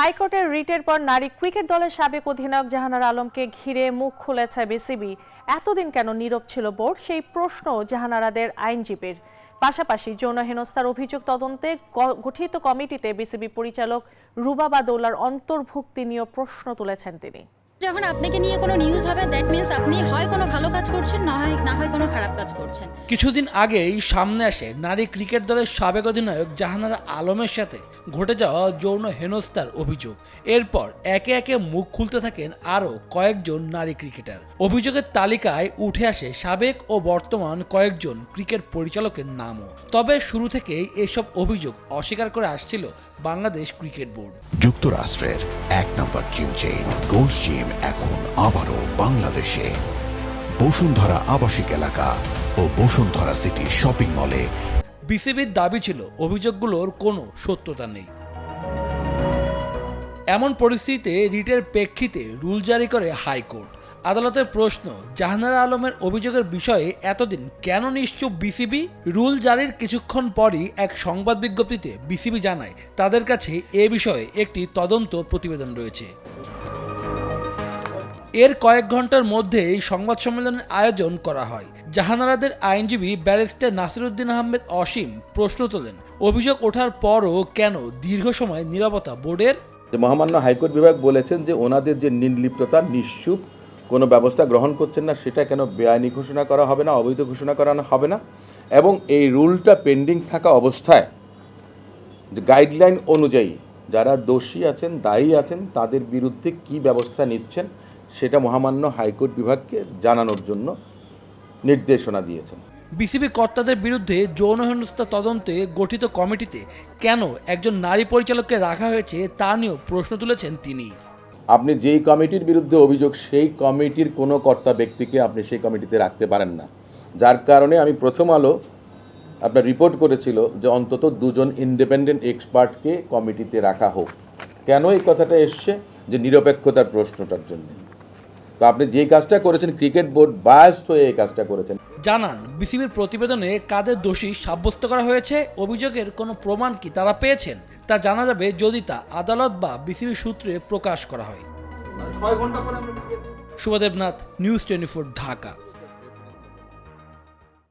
হাইকোর্টের রিটের পর নারী ক্রিকেট দলের সাবেক অধিনায়ক জাহানারা আলমকে ঘিরে মুখ খুলেছে বিসিবি। এতদিন কেন নীরব ছিল বোর্ড, সেই প্রশ্ন জাহানারাদের আইনজীবীর। পাশাপাশি যৌন হেনস্থার অভিযোগ তদন্তে গঠিত কমিটিতে বিসিবি পরিচালক রুবা বাদৌলার অন্তর্ভুক্তি নিয়ে প্রশ্ন তুলেছেন তিনি। যখন আপনাকে নিয়ে কোনো নিউজ হবে, দ্যাট মিন্স আপনি হয় কোনো ভালো কাজ করছেন, না হয় কোনো খারাপ কাজ করছেন। কিছুদিন আগেই সামনে আসে নারী ক্রিকেট দলের সাবেক অধিনায়ক জাহানারা আলমের সাথে ঘটে যাওয়া যৌন হেনস্থার অভিযোগ। এরপর একে একে মুখ খুলতে থাকেন আরও কয়েকজন নারী ক্রিকেটার। অভিযোগের তালিকায় উঠে আসে সাবেক ও বর্তমান কয়েকজন ক্রিকেট পরিচালকের নামও। তবে শুরু থেকেই এসব অভিযোগ অস্বীকার করে আসছিল বাংলাদেশ ক্রিকেট বোর্ড। যুক্তরাষ্ট্রের এক নম্বর জিম চেইন গোল্ড জিম এখন আবারও বাংলাদেশে। বসুন্ধরা আবাসিক এলাকা ও বসুন্ধরা সিটি শপিং মলে। বিসিবির দাবি ছিল অভিযোগগুলোর কোনো সত্যতা নেই। এমন পরিস্থিতিতে রিটের প্রেক্ষিতে রুল জারি করে হাইকোর্ট। আদালতের প্রশ্ন, জাহানারা আলমের অভিযোগের বিষয়ে এতদিন কেন নিশ্চুপ বিসিবি? রুল জারির কিছুক্ষণ পরই এক সংবাদ বিজ্ঞপ্তিতে বিসিবি জানায় তাদের কাছে এ বিষয়ে একটি তদন্ত প্রতিবেদন রয়েছে। এর কয়েক ঘন্টার মধ্যেই সংবাদ সম্মেলনের আয়োজন করা হয়। জাহানারাদের আইনজীবী ব্যারিস্টার নাসিরউদ্দিন আহমেদ অসীম প্রশ্ন তোলেন, অভিযোগ ওঠার পরও কেন দীর্ঘ সময় নীরবতা বোর্ডের? মহামান্য হাইকোর্ট বিভাগ বলেছেন যে ওনাদের যে নির্লিপ্ততা, নিশ্চুপ কোনো ব্যবস্থা গ্রহণ করছেন না, সেটা কেন বেআইনি ঘোষণা করা হবে না, অবৈধ ঘোষণা করানো হবে না, এবং এই রুলটা পেন্ডিং থাকা অবস্থায় যে গাইডলাইন অনুযায়ী যারা দোষী আছেন, দায়ী আছেন, তাদের বিরুদ্ধে কি ব্যবস্থা নিচ্ছেন সেটা মহামান্য হাইকোর্ট বিভাগকে জানানোর জন্য নির্দেশনা দিয়েছেন। বিসিবি কর্তাদের বিরুদ্ধে যৌন হেনস্থা তদন্তে গঠিত কমিটিতে কেন একজন নারী পরিচালককে রাখা হয়েছে তা নিয়েও প্রশ্ন তুলেছেন তিনি। আপনি যেই কমিটির বিরুদ্ধে অভিযোগ, সেই কমিটির কোনো কর্তা ব্যক্তিকে আপনি সেই কমিটিতে রাখতে পারেন না, যার কারণে আমি প্রথম আলো আপনার রিপোর্ট করেছিল যে অন্তত দুজন ইন্ডিপেন্ডেন্ট এক্সপার্টকে কমিটিতে রাখা হোক। কেন এই কথাটা এসছে? যে নিরপেক্ষতার প্রশ্নটার জন্য। তো আপনি যেই কাজটা করেছেন, ক্রিকেট বোর্ড বায়াসড হয়ে এই কাজটা করেছেন। জানান, বিসিবির প্রতিবেদনে কাদের দোষী সাব্যস্ত করা হয়েছে, অভিযোগের কোনো প্রমাণ কি তারা পেয়েছেন, তা জানা যাবে যদি তা আদালত বা বিসিবি সূত্রে প্রকাশ করা হয়। 6 ঘন্টা পরে আমরা শুভদেব নাথ, নিউজ 24, ঢাকা।